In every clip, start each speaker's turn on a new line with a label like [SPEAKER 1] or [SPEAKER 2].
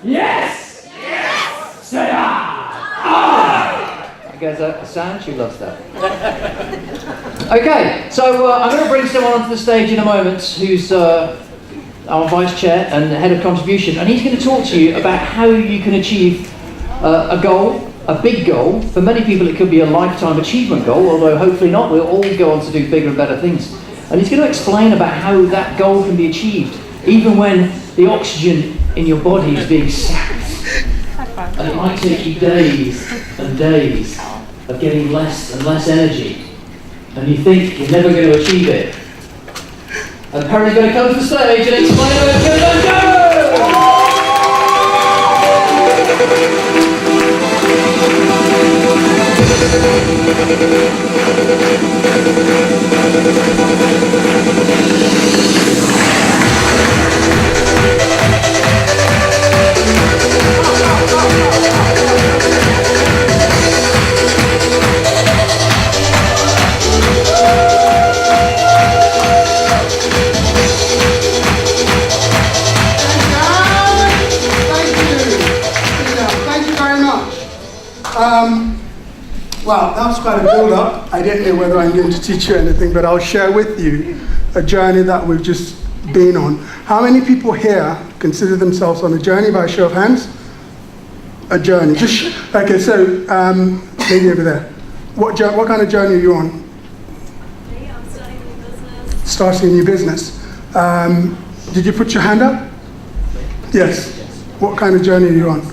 [SPEAKER 1] Yes!
[SPEAKER 2] Yes!
[SPEAKER 1] Say
[SPEAKER 3] I guess Assange, you lost that. Okay, so I'm going to bring someone onto the stage in a moment who's our vice chair and head of contribution, and he's going to talk to you about how you can achieve a goal, a big goal. For many people it could be a lifetime achievement goal, although hopefully not. We'll all go on to do bigger and better things. And he's going to explain about how that goal can be achieved, even when the oxygen in your body is being sapped. And it might take you days and days of getting less and less energy, and you think you're never going to achieve it. And Perry's going to come to the stage and explain how it's going to go!
[SPEAKER 4] Well, that was quite a build-up. I don't know whether I'm going to teach you anything, but I'll share with you a journey that we've just been on. How many people here consider themselves on a journey, by a show of hands? A journey. Okay, so lady over there. What kind of journey are you on?
[SPEAKER 2] Me, I'm starting a new business.
[SPEAKER 4] Starting a new business. Did you put your hand up? Yes. What kind of journey are you on?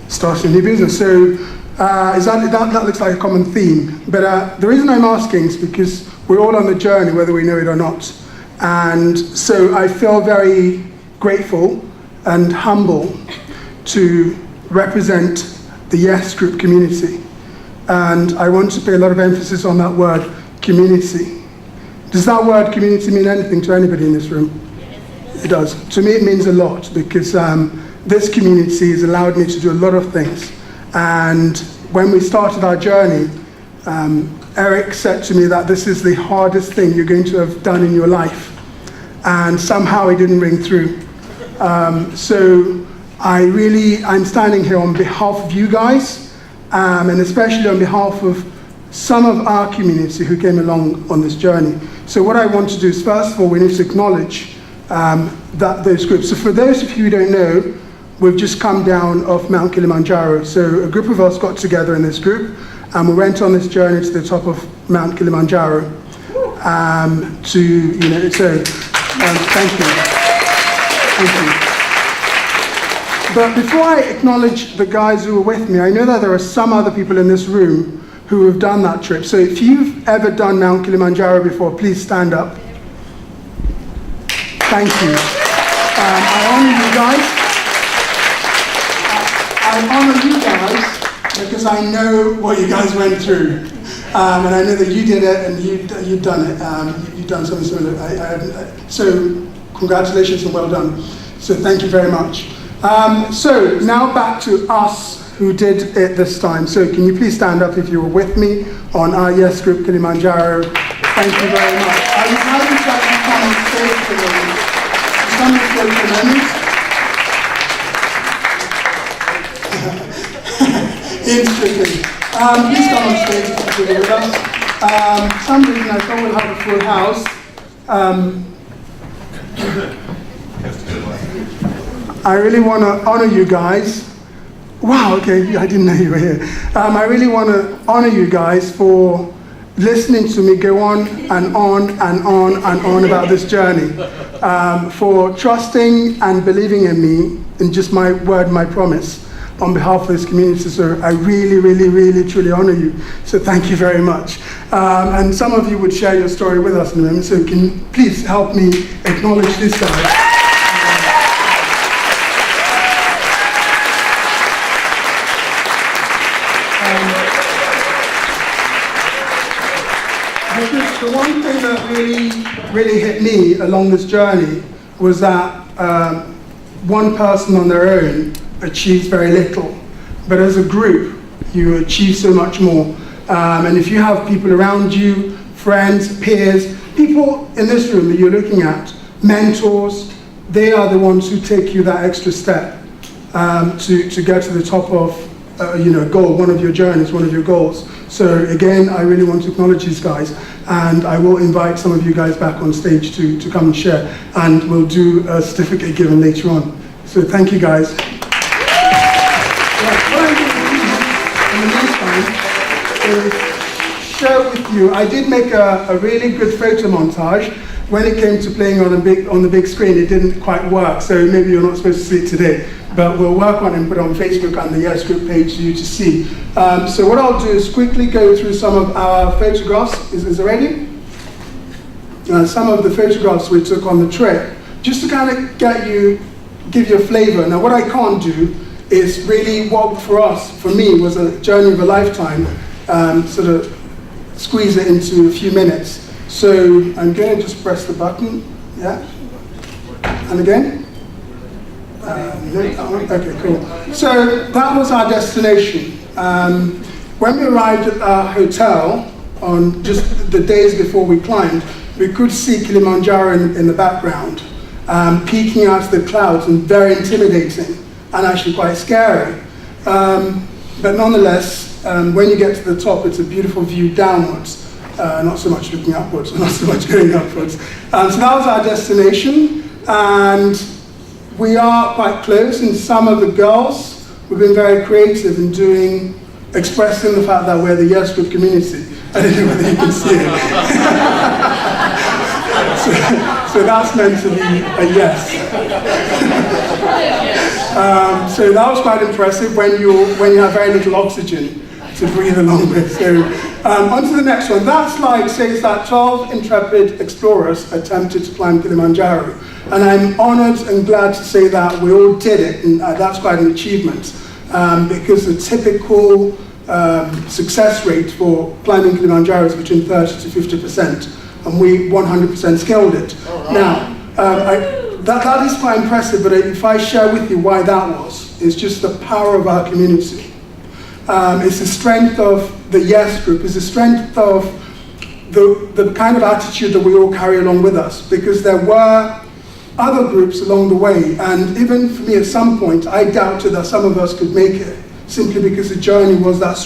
[SPEAKER 4] Starting a new business. So that looks like a common theme. But the reason I'm asking is because we're all on the journey, whether we know it or not. And so I feel very grateful and humble to represent the Yes Group community. And I want to pay a lot of emphasis on that word, community. Does that word community mean anything to anybody in this room? It does. To me it means a lot, because this community has allowed me to do a lot of things. And when we started our journey, Eric said to me that this is the hardest thing you're going to have done in your life. And somehow it didn't ring through. So I'm standing here on behalf of you guys, and especially on behalf of some of our community who came along on this journey. So what I want to do is, first of all, we need to acknowledge those groups. So for those of you who don't know, we've just come down off Mount Kilimanjaro. So a group of us got together in this group, and we went on this journey to the top of Mount Kilimanjaro. Thank you. But before I acknowledge the guys who were with me, I know that there are some other people in this room who have done that trip. So if you've ever done Mount Kilimanjaro before, please stand up. Thank you. I honor you guys. I honor you guys because I know what you guys went through. And I know that you did it, and you've done it. You've done something similar. So congratulations and well done. So thank you very much. So now back to us who did it this time. So can you please stand up if you were with me on our Yes Group Kilimanjaro? Thank you very much. I would like you to come on stage for me. Some interesting. Please come on stage if you're with us. Some reason I thought we'll have a full house. I really want to honor you guys. Wow, okay, I didn't know you were here. I really want to honor you guys for listening to me go on and on and on and on about this journey, for trusting and believing in me, in just my word, my promise, on behalf of this community. So I really, really, really, truly honor you. So thank you very much. And some of you would share your story with us in a moment, so can you please help me acknowledge this guy. The one thing that really hit me along this journey was that one person on their own achieves very little, but as a group you achieve so much more. And if you have people around you, friends, peers, people in this room that you're looking at, mentors, they are the ones who take you that extra step. to get to the top of goal, one of your journeys, one of your goals. So again, I really want to acknowledge these guys, and I will invite some of you guys back on stage to come and share, and we'll do a certificate given later on. So thank you guys. What I'm going to do in the meantime is share with you, I did make a really good photo montage. When it came to playing on the big screen, it didn't quite work, so maybe you're not supposed to see it today. But we'll work on it and put it on Facebook and the Yes Group page for you to see. So what I'll do is quickly go through some of our photographs. Is it ready? Some of the photographs we took on the trip, just to kind of give you a flavor. Now what I can't do is really what for me was a journey of a lifetime, sort of squeeze it into a few minutes. So I'm going to just press the button, yeah, and again. Okay, cool. So that was our destination. When we arrived at our hotel on just the days before we climbed, we could see Kilimanjaro in the background, peeking out of the clouds, and very intimidating and actually quite scary. But nonetheless, when you get to the top, it's a beautiful view downwards. Not so much looking upwards, not so much going upwards. So that was our destination, and we are quite close. And some of the girls, we've been very creative in expressing the fact that we're the Yes Group community. I don't know whether you can see it. so that's meant to be a yes. So that was quite impressive when you have very little oxygen to breathe along with. So on to the next one. That slide says that 12 intrepid explorers attempted to climb Kilimanjaro. And I'm honored and glad to say that we all did it, and that's quite an achievement, because the typical success rate for climbing Kilimanjaro is between 30 to 50%, and we 100% scaled it. Now, that is quite impressive, but if I share with you why that was, it's just the power of our community. It's the strength of the Yes Group, it's the strength of the kind of attitude that we all carry along with us, because there were other groups along the way, and even for me at some point, I doubted that some of us could make it, simply because the journey was that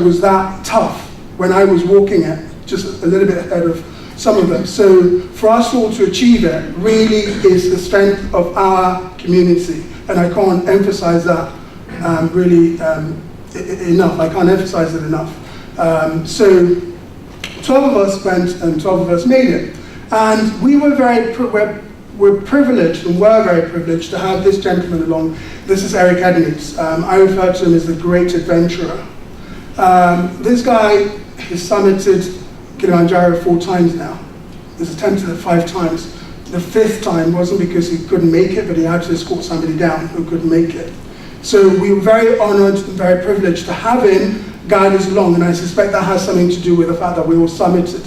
[SPEAKER 4] was that tough when I was walking it, just a little bit ahead of some of them. So for us all to achieve it really is the strength of our community, and I can't emphasize that enough. I can't emphasize it enough. So 12 of us went and 12 of us made it. And we were we're privileged, and were very privileged to have this gentleman along. This is Eric Edmeades. I refer to him as the great adventurer. This guy has summited Kilimanjaro 4 times now. He's attempted it 5 times. The 5th time wasn't because he couldn't make it, but he had to escort somebody down who couldn't make it. So we were very honored and very privileged to have him guide us along, and I suspect that has something to do with the fact that we all summited.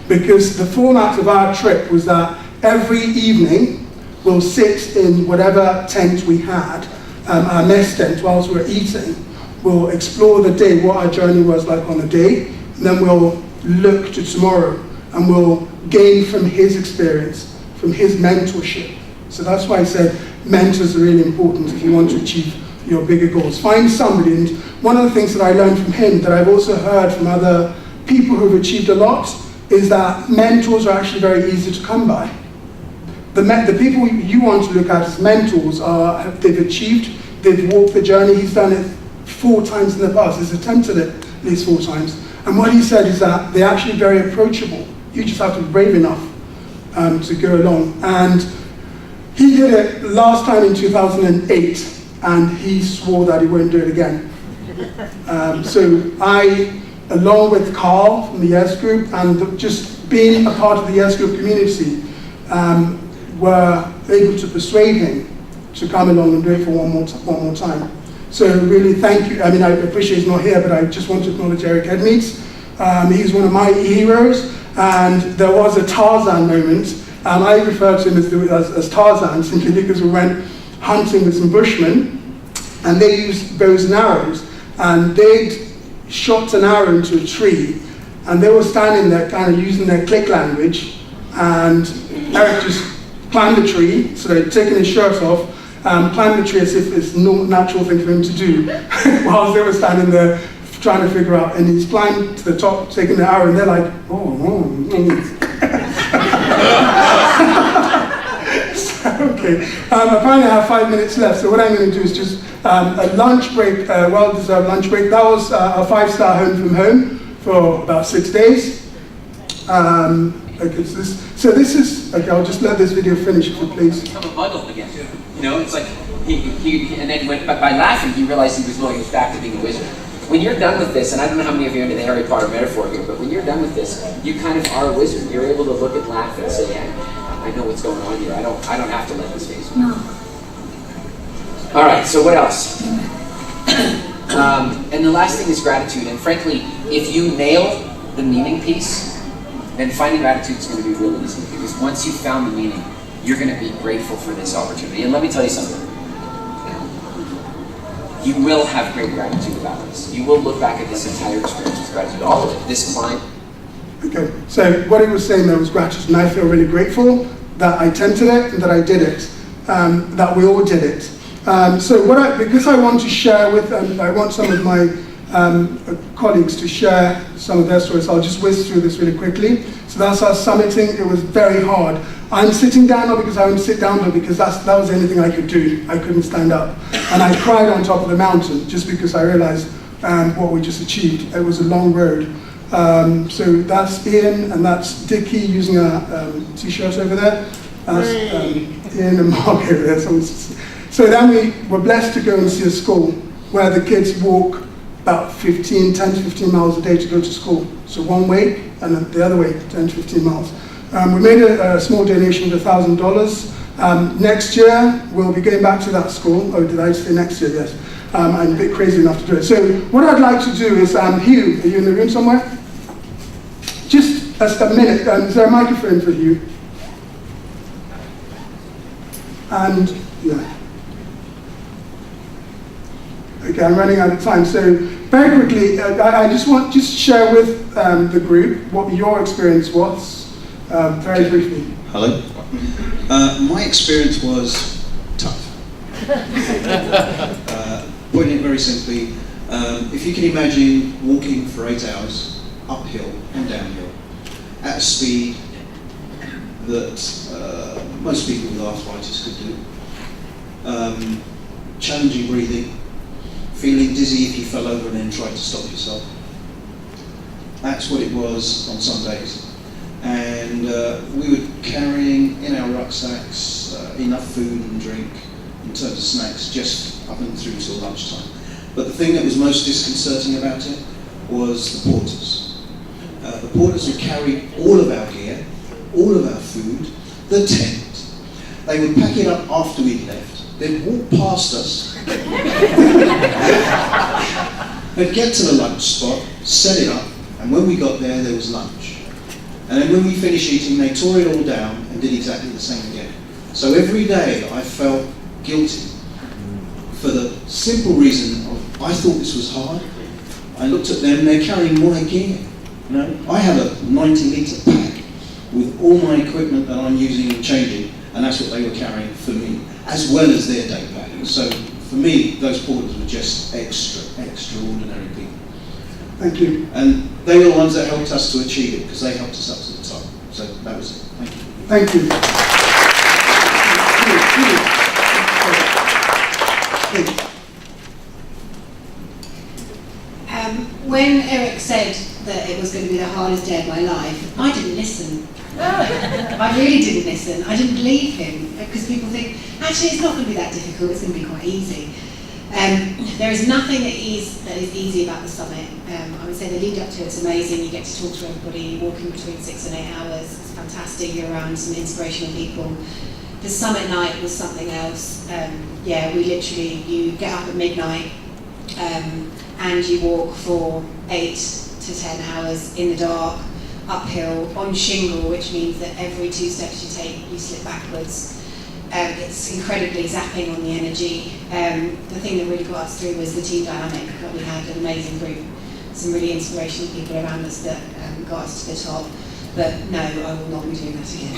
[SPEAKER 4] Because the format of our trip was that every evening we'll sit in whatever tent we had, our mess tent, whilst we're eating. We'll explore the day, what our journey was like on the day, and then we'll look to tomorrow, and we'll gain from his experience, from his mentorship. So that's why I said mentors are really important if you want to achieve your bigger goals. Find somebody, and one of the things that I learned from him, that I've also heard from other people who've achieved a lot, is that mentors are actually very easy to come by. The people you want to look at as mentors they've achieved, they've walked the journey. He's done it 4 times in the past. He's attempted it at least 4 times. And what he said is that they're actually very approachable. You just have to be brave enough to go along. And he did it last time in 2008, and he swore that he won't do it again. So I, along with Carl from the Yes Group, and just being a part of the Yes Group community, were able to persuade him to come along and do it for one more time. So really thank you. I mean, I appreciate he's not here, but I just want to acknowledge Eric Edmeades. He's one of my heroes, and there was a Tarzan moment. I refer to him as Tarzan simply because we went hunting with some bushmen, and they used bows and arrows, and they'd shot an arrow into a tree, and they were standing there kind of using their click language, and Eric just climbed the tree, so they'd taken his shirt off, climbed the tree as if it's no natural thing for him to do, whilst they were standing there trying to figure out, and he's climbed to the top, taking the arrow, and they're like, Okay, apparently I have 5 minutes left, so what I'm going to do is just a lunch break, well-deserved lunch break. That was a 5-star home from home for about 6 days. Okay, so this is, okay, I'll just let this video finish if you please.
[SPEAKER 1] Become a muggle again. You know, it's like, and then by laughing, he realized he was going back to being a wizard. When you're done with this, and I don't know how many of you are into the Harry Potter metaphor here, but when you're done with this, you kind of are a wizard. You're able to look and laugh and say, I know what's going on here. I don't have to let this phase me. All right, so what else? And the last thing is gratitude. And frankly, if you nail the meaning piece, then finding gratitude is going to be really easy. Because once you've found the meaning, you're going to be grateful for this opportunity. And let me tell you something. You will have great gratitude about this. You will look back at this entire experience with gratitude. All of it. This climb.
[SPEAKER 4] Okay, so what he was saying there was gratitude, and I feel really grateful that I attempted it and that I did it, that we all did it. So because I want to share with, I want some of my colleagues to share some of their stories, I'll just whiz through this really quickly. So that's our summiting. It was very hard. I'm sitting down not because I want to sit down, but because that was the only thing I could do. I couldn't stand up. And I cried on top of the mountain just because I realized what we just achieved. It was a long road. So that's Ian and that's Dickie using a t-shirt over there. That's Ian and Mark over there. So then we were blessed to go and see a school where the kids walk about 10 to 15 miles a day to go to school. So one way and then the other way, 10 to 15 miles. We made a small donation of $1,000. Next year, we'll be going back to that school. Oh, did I say next year? Yes. I'm a bit crazy enough to do it. So what I'd like to do is, Hugh, are you in the room somewhere? Just a minute. Is there a microphone for Hugh? And, yeah. Okay, I'm running out of time. So very quickly, I just want to share with the group what your experience was. Very briefly.
[SPEAKER 5] Hello. My experience was tough. Putting it very simply, if you can imagine walking for 8 hours, uphill and downhill, at a speed that most people with arthritis could do, challenging breathing, feeling dizzy if you fell over and then tried to stop yourself. That's what it was on some days. And we were carrying in our rucksacks enough food and drink in terms of snacks just up and through till lunchtime. But the thing that was most disconcerting about it was the porters. The porters would carry all of our gear, all of our food, the tent. They would pack it up after we'd left. They'd walk past us. They'd get to the lunch spot, set it up, and when we got there, there was lunch. And then when we finished eating, they tore it all down and did exactly the same again. So every day I felt guilty for the simple reason of I thought this was hard. I looked at them, they're carrying my gear. You know, I have a 90-litre pack with all my equipment that I'm using and changing, and that's what they were carrying for me, as well as their day pack. So for me, those porters were just extraordinary people.
[SPEAKER 4] Thank you.
[SPEAKER 5] And they were the ones that helped us to achieve it, because they helped us up to the top. So that was it. Thank you.
[SPEAKER 4] Thank you.
[SPEAKER 6] When Eric said that it was going to be the hardest day of my life, I didn't listen. I really didn't listen. I didn't believe him, because people think, actually it's not going to be that difficult, it's going to be quite easy. There is nothing that is easy about the summit. I would say the lead up to it's amazing. You get to talk to everybody, walking between 6 and 8 hours. It's fantastic. You're around some inspirational people. The summit night was something else. We literally, you get up at midnight and you walk for 8 to 10 hours in the dark, uphill, on shingle, which means that every 2 steps you take, you slip backwards. It's incredibly zapping on the energy. The thing that really got us through was the team dynamic. We had an amazing group, some really inspirational people around us that got us to the top. But no, I will not be doing that again.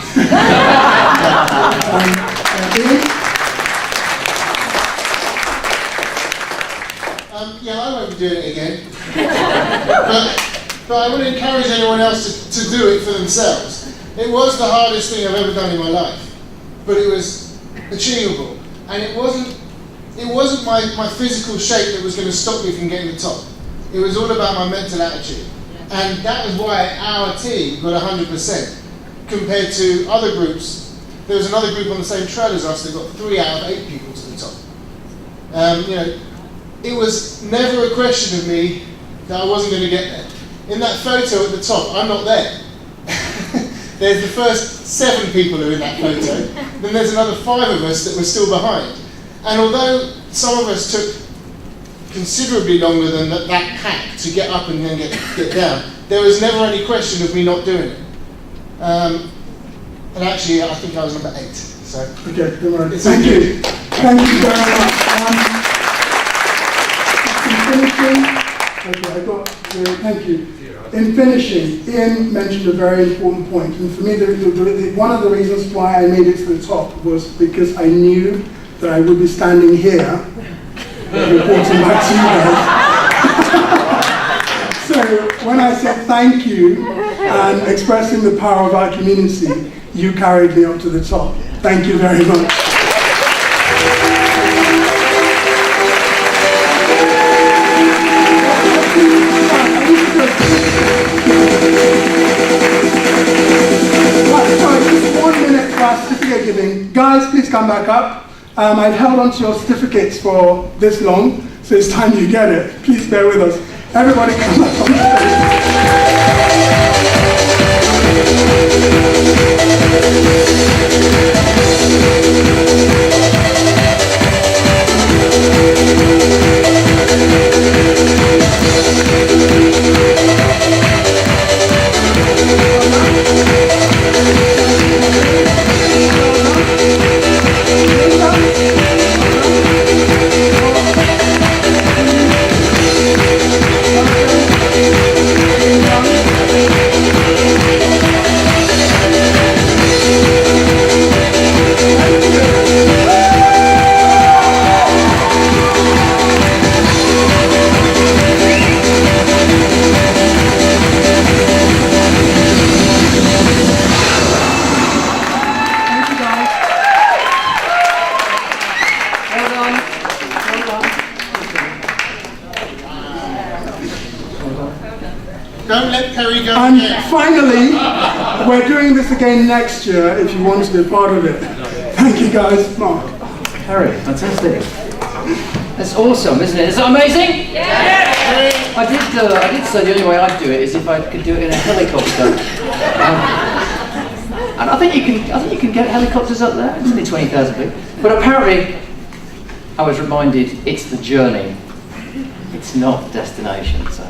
[SPEAKER 7] Yeah, I won't be doing it again. but I would encourage anyone else to do it for themselves. It was the hardest thing I've ever done in my life, but it was achievable. And it wasn't my physical shape that was going to stop me from getting the top. It was all about my mental attitude. And that was why our team got 100% compared to other groups. There was another group on the same trail as us that got 3 out of 8 people to the top. It was never a question of me that I wasn't going to get there. In that photo at the top, I'm not there. There's the first 7 people who are in that photo. Then there's another 5 of us that were still behind. And although some of us took considerably longer than that pack to get up and then get down, there was never any question of me not doing it. And actually, I think I was number 8. So
[SPEAKER 4] Okay, don't worry. Thank you. Thank you very much. In finishing, thank you. In finishing, Ian mentioned a very important point, and for me, one of the reasons why I made it to the top was because I knew that I would be standing here reporting back to you guys. So when I said thank you and expressing the power of our community, you carried me up to the top. Thank you very much. Right, sorry, just 1 minute for our certificate giving. Guys, please come back up. I've held on to your certificates for this long, so it's time you get it. Please bear with us. Everybody come up on
[SPEAKER 7] don't let Perry go
[SPEAKER 4] And
[SPEAKER 7] again.
[SPEAKER 4] finally, we're doing this again next year if you want to be a part of it. Thank you guys. Mark.
[SPEAKER 3] Harry, fantastic. That's awesome, isn't it? Is that amazing? Yeah! I did say the only way I'd do it is if I could do it in a helicopter. And I think you can get helicopters up there. It's only 20,000 feet. But apparently, I was reminded it's the journey. It's not destination. So.